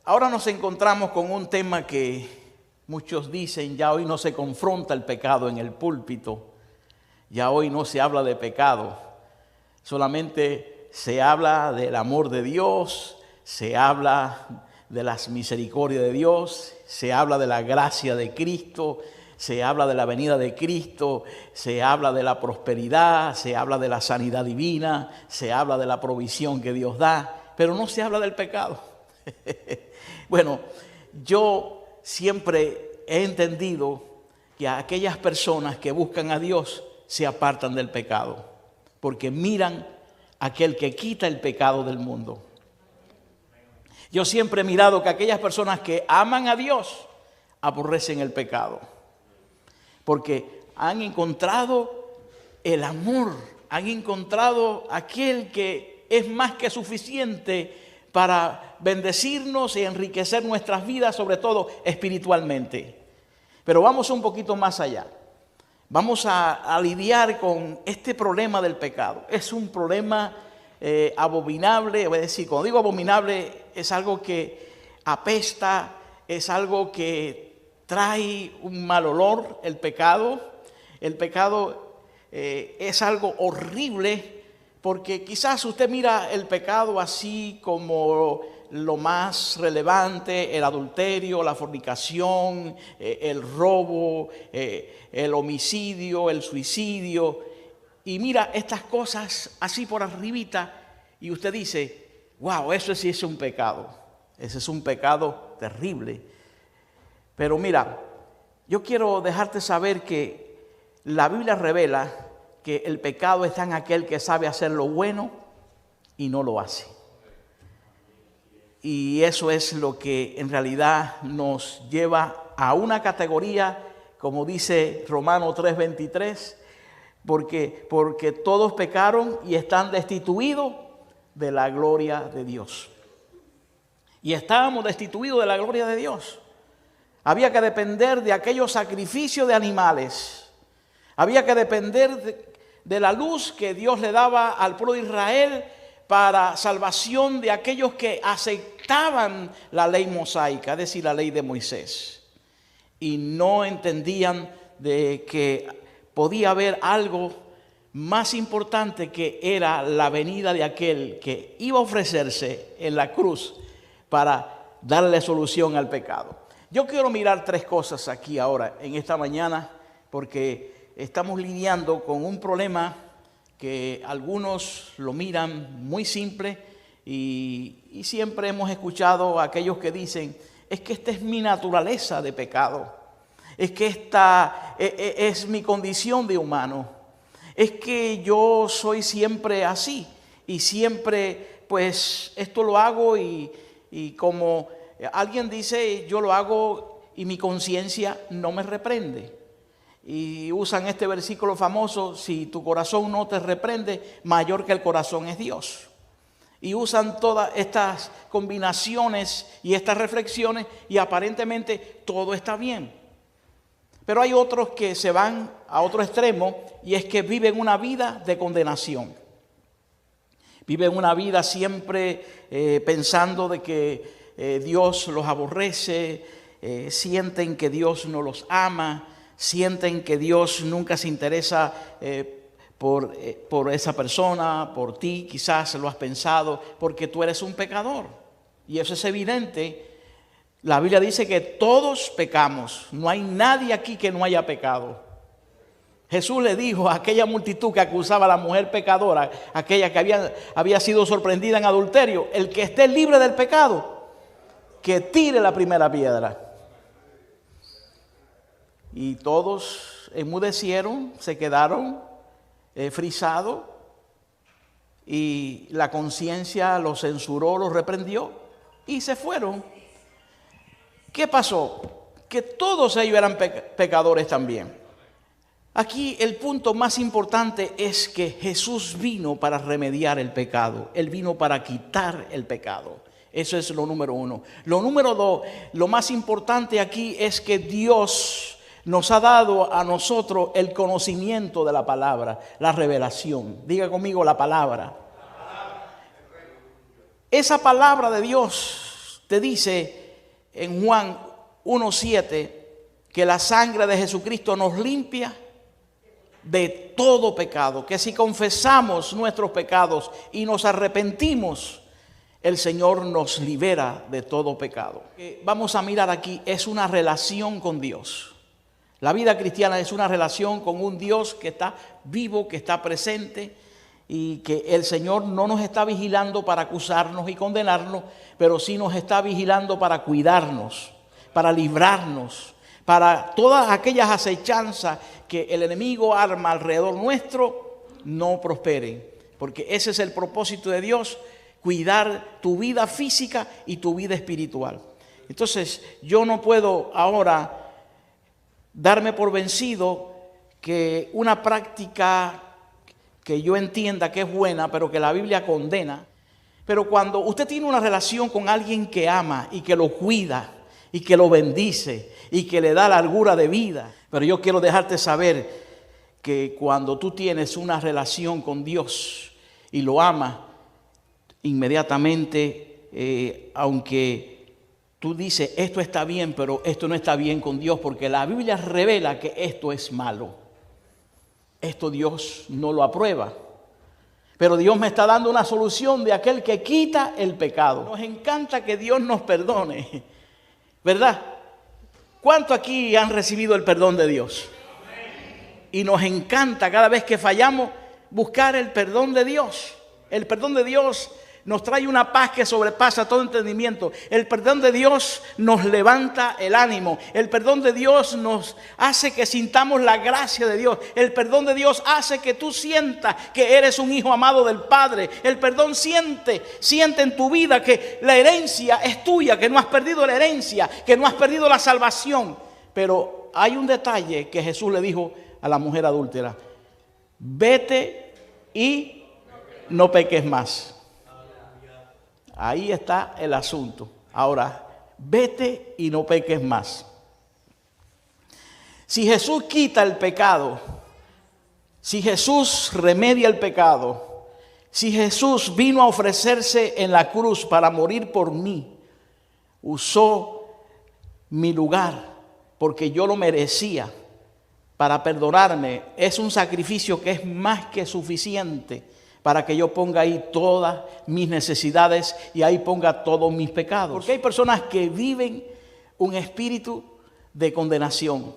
Ahora nos encontramos con un tema que muchos dicen, ya hoy no se confronta el pecado en el púlpito, ya hoy no se habla de pecado, solamente se habla del amor de Dios, se habla de las misericordias de Dios, se habla de la gracia de Cristo, se habla de la venida de Cristo, se habla de la prosperidad, se habla de la sanidad divina, se habla de la provisión que Dios da, pero no se habla del pecado. Bueno, yo siempre he entendido que aquellas personas que buscan a Dios se apartan del pecado, porque miran a aquel que quita el pecado del mundo. Yo siempre he mirado que aquellas personas que aman a Dios aborrecen el pecado, porque han encontrado el amor, han encontrado aquel que es más que suficiente para bendecirnos y enriquecer nuestras vidas, sobre todo espiritualmente. Pero vamos un poquito más allá. Vamos a lidiar con este problema del pecado. Es un problema abominable, voy a decir, cuando digo abominable, es algo que apesta, es algo que trae un mal olor, el pecado. El pecado es algo horrible, porque quizás usted mira el pecado así como lo más relevante, el adulterio, la fornicación, el robo, el homicidio, el suicidio. Y mira estas cosas así por arribita y usted dice, wow, eso sí es un pecado. Ese es un pecado terrible. Pero mira, yo quiero dejarte saber que la Biblia revela que el pecado está en aquel que sabe hacer lo bueno y no lo hace. Y eso es lo que en realidad nos lleva a una categoría, como dice Romanos 3:23, porque todos pecaron y están destituidos de la gloria de Dios. Y estábamos destituidos de la gloria de Dios. Había que depender de aquellos sacrificios de animales. Había que depender de la luz que Dios le daba al pueblo de Israel para salvación de aquellos que aceptaban la ley mosaica, es decir, la ley de Moisés. Y no entendían de que podía haber algo más importante, que era la venida de aquel que iba a ofrecerse en la cruz para darle solución al pecado. Yo quiero mirar tres cosas aquí ahora, en esta mañana, porque estamos lidiando con un problema que algunos lo miran muy simple y siempre hemos escuchado a aquellos que dicen, es que esta es mi naturaleza de pecado, es que esta es mi condición de humano, es que yo soy siempre así y siempre pues esto lo hago y como alguien dice, yo lo hago y mi conciencia no me reprende. Y usan este versículo famoso, si tu corazón no te reprende, mayor que el corazón es Dios. Y usan todas estas combinaciones y estas reflexiones y aparentemente todo está bien. Pero hay otros que se van a otro extremo y es que viven una vida de condenación. Viven una vida siempre pensando de que Dios los aborrece, sienten que Dios no los ama, sienten que Dios nunca se interesa por esa persona, por ti, quizás lo has pensado, porque tú eres un pecador. Y eso es evidente. La Biblia dice que todos pecamos, no hay nadie aquí que no haya pecado. Jesús le dijo a aquella multitud que acusaba a la mujer pecadora, aquella que había sido sorprendida en adulterio, el que esté libre del pecado, que tire la primera piedra. Y todos enmudecieron, se quedaron frisados y la conciencia los censuró, los reprendió y se fueron. ¿Qué pasó? Que todos ellos eran pecadores también. Aquí el punto más importante es que Jesús vino para remediar el pecado. Él vino para quitar el pecado. Eso es lo número uno. Lo número dos, lo más importante aquí es que Dios nos ha dado a nosotros el conocimiento de la palabra, la revelación. Diga conmigo la palabra. Esa palabra de Dios te dice en Juan 1:7 que la sangre de Jesucristo nos limpia de todo pecado, que si confesamos nuestros pecados y nos arrepentimos, el Señor nos libera de todo pecado. Vamos a mirar aquí, es una relación con Dios. La vida cristiana es una relación con un Dios que está vivo, que está presente, y que el Señor no nos está vigilando para acusarnos y condenarnos, pero sí nos está vigilando para cuidarnos, para librarnos, para todas aquellas acechanzas que el enemigo arma alrededor nuestro no prosperen, porque ese es el propósito de Dios, cuidar tu vida física y tu vida espiritual. Entonces yo no puedo ahora darme por vencido que una práctica que yo entienda que es buena, pero que la Biblia condena. Pero cuando usted tiene una relación con alguien que ama y que lo cuida y que lo bendice y que le da largura de vida, pero yo quiero dejarte saber que cuando tú tienes una relación con Dios y lo amas, inmediatamente, aunque tú dices esto está bien, pero esto no está bien con Dios, porque la Biblia revela que esto es malo. Esto Dios no lo aprueba. Pero Dios me está dando una solución de aquel que quita el pecado. Nos encanta que Dios nos perdone, ¿verdad? ¿Cuánto aquí han recibido el perdón de Dios? Y nos encanta cada vez que fallamos buscar el perdón de Dios. El perdón de Dios nos trae una paz que sobrepasa todo entendimiento. El perdón de Dios nos levanta el ánimo. El perdón de Dios nos hace que sintamos la gracia de Dios. El perdón de Dios hace que tú sientas que eres un hijo amado del Padre. El perdón siente en tu vida que la herencia es tuya, que no has perdido la herencia, que no has perdido la salvación. Pero hay un detalle que Jesús le dijo a la mujer adúltera: vete y no peques más. Ahí está el asunto. Ahora, vete y no peques más. Si Jesús quita el pecado, si Jesús remedia el pecado, si Jesús vino a ofrecerse en la cruz para morir por mí, usó mi lugar porque yo lo merecía para perdonarme, es un sacrificio que es más que suficiente para que yo ponga ahí todas mis necesidades y ahí ponga todos mis pecados. Porque hay personas que viven un espíritu de condenación.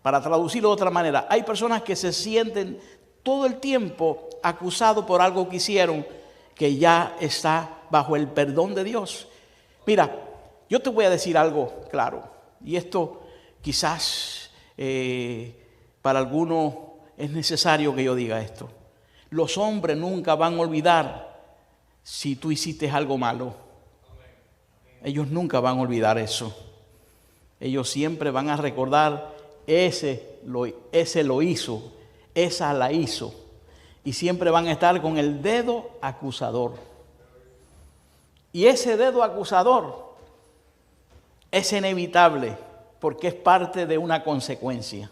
Para traducirlo de otra manera, hay personas que se sienten todo el tiempo acusados por algo que hicieron que ya está bajo el perdón de Dios. Mira, yo te voy a decir algo claro, y esto quizás para algunos es necesario que yo diga esto. Los hombres nunca van a olvidar si tú hiciste algo malo. Ellos nunca van a olvidar eso. Ellos siempre van a recordar, ese lo hizo, esa la hizo. Y siempre van a estar con el dedo acusador. Y ese dedo acusador es inevitable porque es parte de una consecuencia.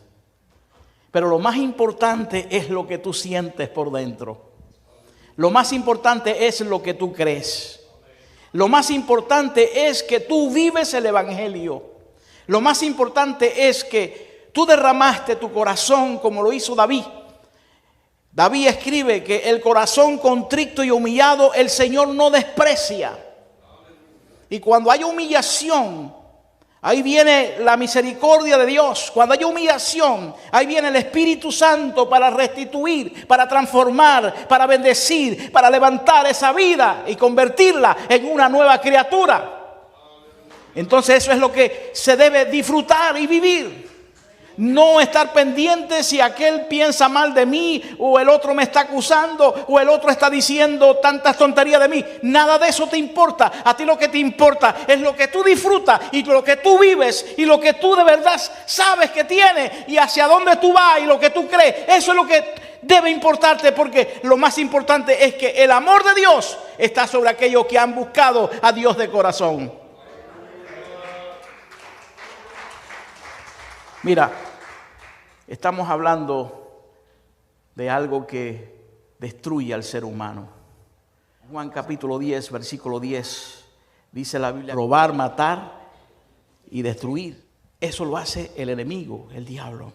Pero lo más importante es lo que tú sientes por dentro. Lo más importante es lo que tú crees. Lo más importante es que tú vives el Evangelio. Lo más importante es que tú derramaste tu corazón como lo hizo David. David escribe que el corazón contrito y humillado el Señor no desprecia. Y cuando hay humillación, ahí viene la misericordia de Dios. Cuando hay humillación, ahí viene el Espíritu Santo para restituir, para transformar, para bendecir, para levantar esa vida y convertirla en una nueva criatura. Entonces eso es lo que se debe disfrutar y vivir. No estar pendiente si aquel piensa mal de mí o el otro me está acusando o el otro está diciendo tantas tonterías de mí. Nada de eso te importa. A ti lo que te importa es lo que tú disfrutas y lo que tú vives y lo que tú de verdad sabes que tienes y hacia dónde tú vas y lo que tú crees. Eso es lo que debe importarte, porque lo más importante es que el amor de Dios está sobre aquellos que han buscado a Dios de corazón. Mira, estamos hablando de algo que destruye al ser humano. Juan capítulo 10, versículo 10, Dice la Biblia, robar, matar y destruir. Eso lo hace el enemigo, el diablo.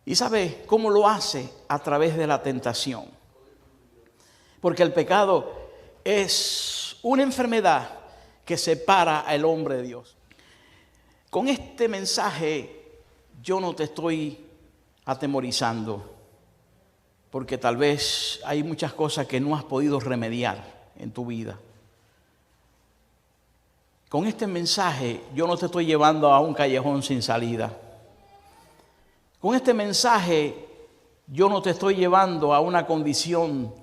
¿Y sabe cómo lo hace? A través de la tentación. Porque el pecado es una enfermedad que separa al hombre de Dios. Con este mensaje yo no te estoy atemorizando, porque tal vez hay muchas cosas que no has podido remediar en tu vida. Con este mensaje yo no te estoy llevando a un callejón sin salida. Con este mensaje yo no te estoy llevando a una condición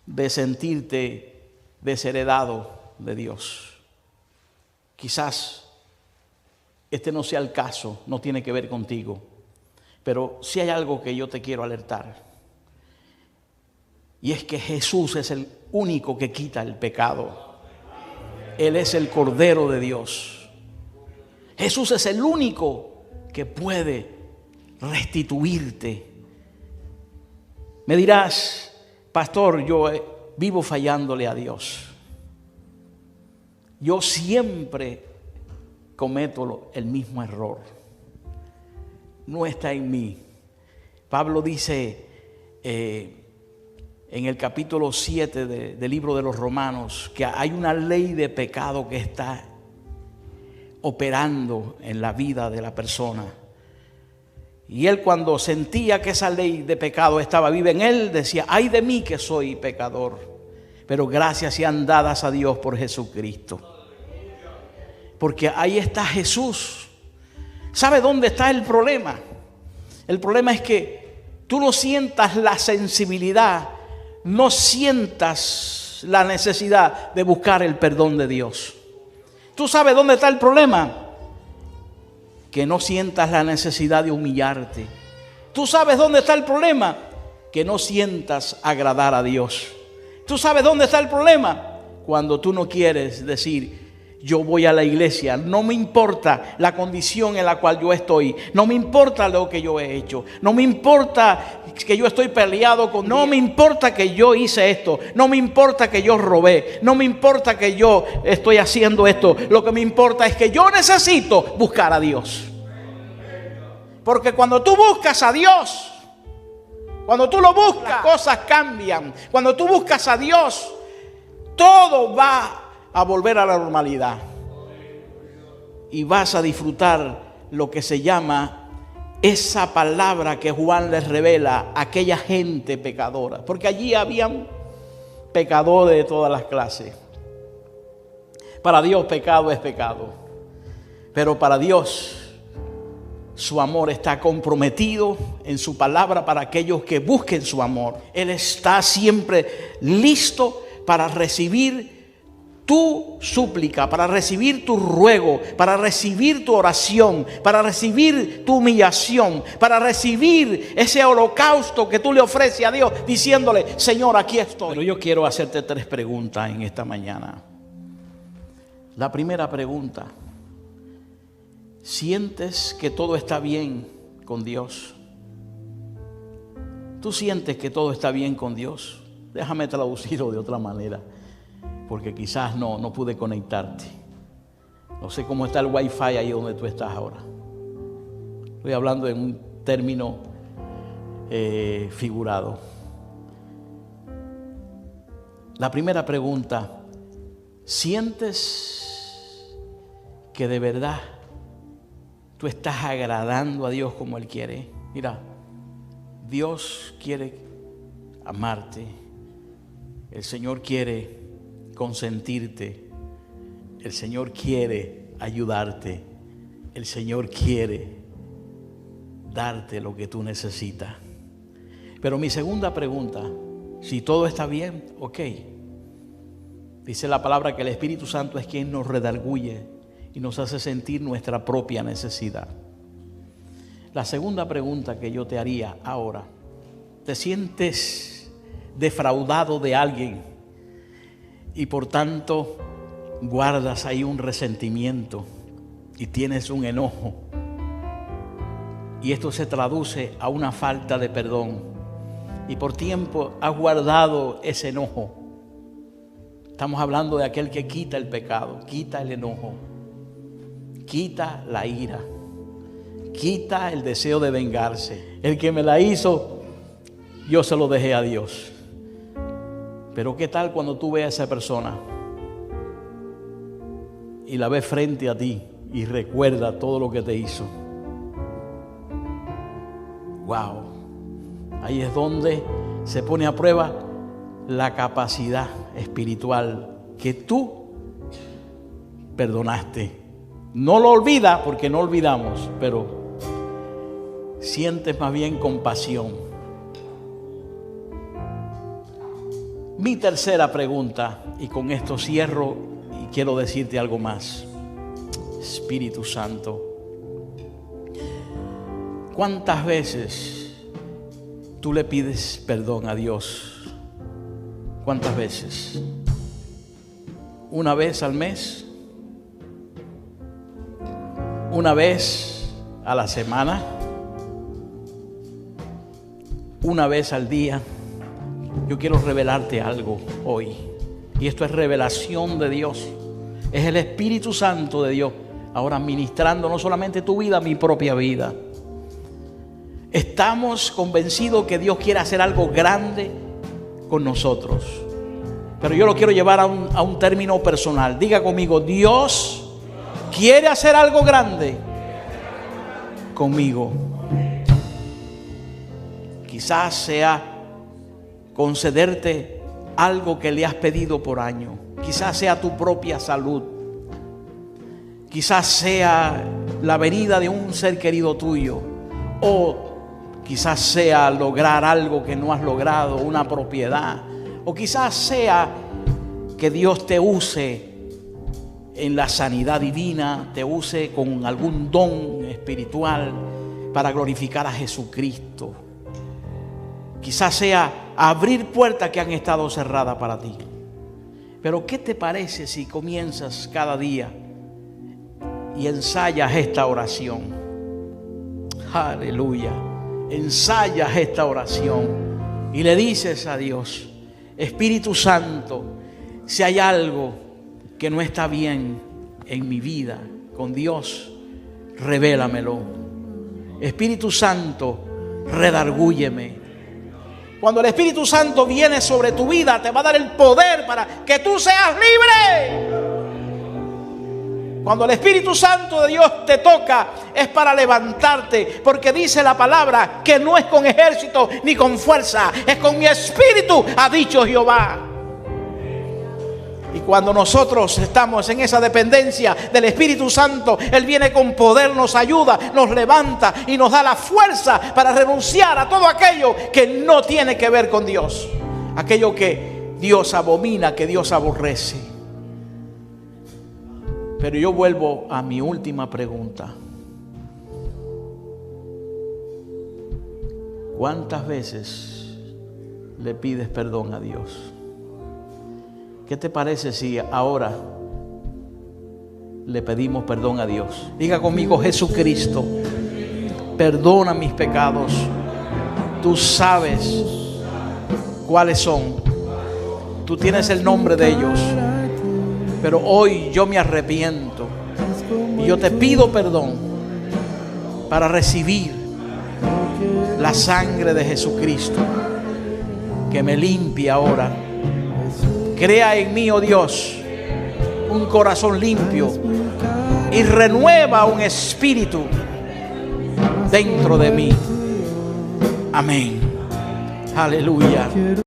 de sentirte desheredado de Dios. Quizás este no sea el caso, no tiene que ver contigo, pero sí hay algo que yo te quiero alertar. Y es que Jesús es el único que quita el pecado. Él es el Cordero de Dios. Jesús es el único que puede restituirte. Me dirás, pastor, yo vivo fallándole a Dios. Yo siempre cometo el mismo error. No está en mí. Pablo dice en el capítulo 7 del libro de los Romanos que hay una ley de pecado que está operando en la vida de la persona. Y él, cuando sentía que esa ley de pecado estaba viva en él, decía: ay de mí que soy pecador, pero gracias sean dadas a Dios por Jesucristo. Porque ahí está Jesús. ¿Sabe dónde está el problema? El problema es que tú no sientas la sensibilidad, no sientas la necesidad de buscar el perdón de Dios. ¿Tú sabes dónde está el problema? Que no sientas la necesidad de humillarte. ¿Tú sabes dónde está el problema? Que no sientas agradar a Dios. ¿Tú sabes dónde está el problema? Cuando tú no quieres decir: yo voy a la iglesia, no me importa la condición en la cual yo estoy, no me importa lo que yo he hecho, no me importa que yo estoy peleado con, no me importa que yo hice esto, no me importa que yo robé, no me importa que yo estoy haciendo esto, lo que me importa es que yo necesito buscar a Dios. Porque cuando tú buscas a Dios, cuando tú lo buscas, cosas cambian. Cuando tú buscas a Dios, todo va a volver a la normalidad. Y vas a disfrutar lo que se llama esa palabra que Juan les revela a aquella gente pecadora. Porque allí habían pecadores de todas las clases. Para Dios pecado es pecado. Pero para Dios su amor está comprometido en su palabra para aquellos que busquen su amor. Él está siempre listo para recibir tu súplica, para recibir tu ruego, para recibir tu oración, para recibir tu humillación, para recibir ese holocausto que tú le ofreces a Dios, diciéndole: Señor, aquí estoy. Pero yo quiero hacerte 3 preguntas en esta mañana. La primera pregunta: ¿sientes que todo está bien con Dios? ¿Tú sientes que todo está bien con Dios? Déjame traducirlo de otra manera, porque quizás no pude conectarte. No sé cómo está el wifi ahí donde tú estás ahora. Estoy hablando en un término figurado. La primera pregunta: ¿sientes que de verdad tú estás agradando a Dios como Él quiere? Mira, Dios quiere amarte. El Señor quiere consentirte. El Señor quiere ayudarte. El Señor quiere darte lo que tú necesitas. Pero mi segunda pregunta: si todo está bien, ok. Dice la palabra que el Espíritu Santo es quien nos redarguye y nos hace sentir nuestra propia necesidad. La segunda pregunta que yo te haría ahora: ¿te sientes defraudado de alguien y por tanto guardas ahí un resentimiento y tienes un enojo? Y esto se traduce a una falta de perdón. Y por tiempo has guardado ese enojo. Estamos hablando de aquel que quita el pecado, quita el enojo, quita la ira, quita el deseo de vengarse. El que me la hizo, yo se lo dejé a Dios. Pero ¿qué tal cuando tú ves a esa persona y la ves frente a ti y recuerda todo lo que te hizo? Wow, ahí es donde se pone a prueba la capacidad espiritual que tú perdonaste. No lo olvidas, porque no olvidamos, pero sientes más bien compasión. Mi tercera pregunta, y con esto cierro y quiero decirte algo más. Espíritu Santo, ¿cuántas veces tú le pides perdón a Dios? ¿Cuántas veces? ¿Una vez al mes? ¿Una vez a la semana? ¿Una vez al día? Yo quiero revelarte algo hoy, y esto es revelación de Dios. Es el Espíritu Santo de Dios ahora ministrando no solamente tu vida, mi propia vida. Estamos convencidos que Dios quiere hacer algo grande con nosotros, pero yo lo quiero llevar a un término personal. Diga conmigo: Dios quiere hacer algo grande conmigo. Quizás sea concederte algo que le has pedido por año. Quizás sea tu propia salud. Quizás sea la venida de un ser querido tuyo. O quizás sea lograr algo que no has logrado, una propiedad. O quizás sea que Dios te use en la sanidad divina, te use con algún don espiritual para glorificar a Jesucristo. Quizás sea abrir puertas que han estado cerradas para ti. Pero ¿qué te parece si comienzas cada día y ensayas esta oración? Aleluya. Ensayas esta oración y le dices a Dios: Espíritu Santo, si hay algo que no está bien en mi vida con Dios, revélamelo. Espíritu Santo, redargúyeme. Cuando el Espíritu Santo viene sobre tu vida, te va a dar el poder para que tú seas libre. Cuando el Espíritu Santo de Dios te toca, es para levantarte, porque dice la palabra que no es con ejército ni con fuerza, es con mi espíritu, ha dicho Jehová. Y cuando nosotros estamos en esa dependencia del Espíritu Santo, Él viene con poder, nos ayuda, nos levanta y nos da la fuerza para renunciar a todo aquello que no tiene que ver con Dios, aquello que Dios abomina, que Dios aborrece. Pero yo vuelvo a mi última pregunta: ¿cuántas veces le pides perdón a Dios? ¿Qué te parece si ahora le pedimos perdón a Dios? Diga conmigo: Jesucristo, perdona mis pecados. Tú sabes cuáles son. Tú tienes el nombre de ellos. Pero hoy yo me arrepiento y yo te pido perdón para recibir la sangre de Jesucristo que me limpia ahora. Crea en mí, oh Dios, un corazón limpio y renueva un espíritu dentro de mí. Amén. Aleluya.